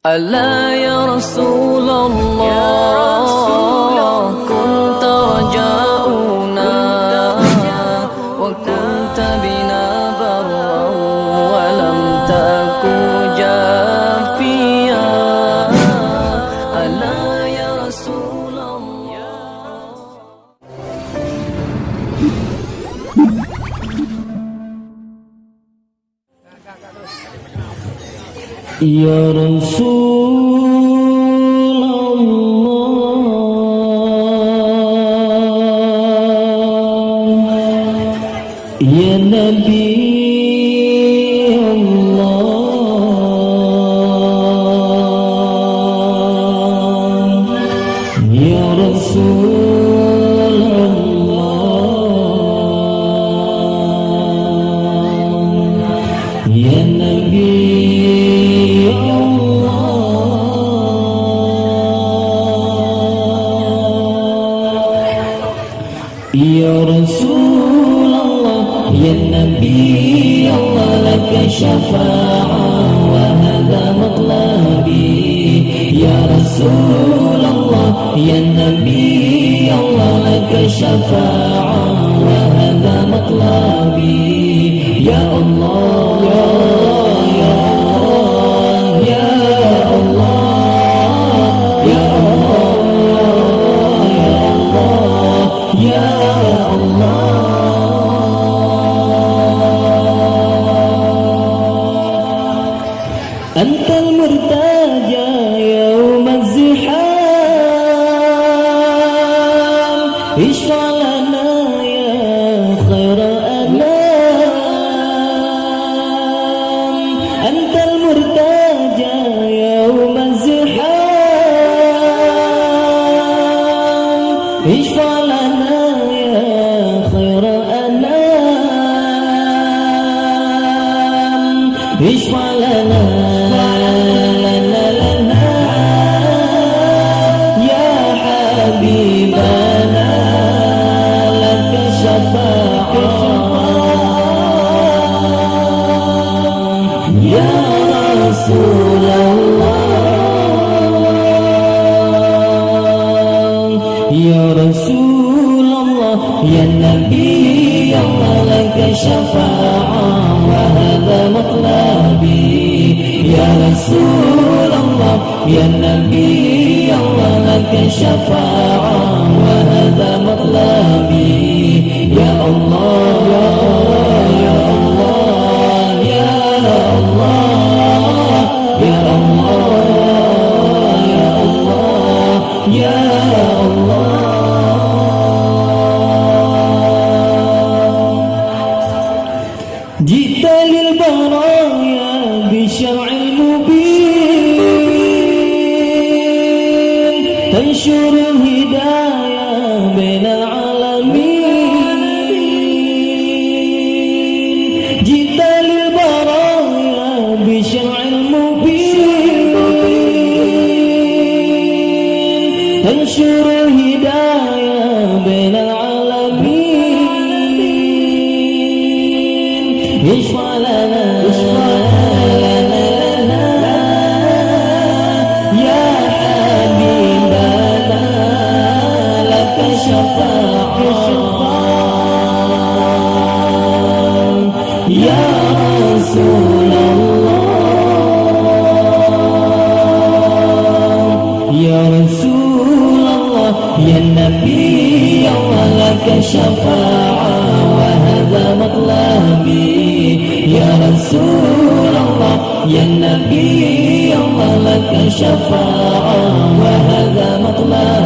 ألا يا رسول الله كنت رجاؤنا وكنت بنا برا ولم تكن جافيا ألا يا رسول الله Ya Rasulullah, Ya Nabi Allah, Ya Rasulullah, Ya Nabi Ya Rasulullah, Ya Nabi Allah, laka syafa'ah wa hadha matlabi. Ya Rasulullah, Ya Nabi Allah, laka syafa'ah wa hadha matlabi. Ya Allah, Ya Allah, Ya Allah, Ya Allah, Ya أنت المرتجى يوم الزحام اشفع لنا يا خير أنام أنت المرتجى يوم الزحام اشفع لنا يا خير أنام اشفع لنا Ya Rasulullah, Ya Nabi Allah, laka syafa'ah wa hadha matlabi. Ya Rasulullah, Ya Nabi Allah, laka syafa'ah wa hadha matlabi. Ya Allah, Ya Allah, Ya Allah, Ya Allah, Ya Allah, Ya Allah. جئت للبرايا بالشرع المبين تنشر الهداية بين العالمين. جئت للبرايا بالشرع المبين تنشر الهداية بين العالمين. اشفع لنا يا حبيبنا لك شفاعة يا رسول الله. يا رسول الله، يا نبي الله، لك شفاعة وهذا مطلبي. Ya Rasulullah, Ya Nabi Allah, laka syafa'ah wa hadha matlab.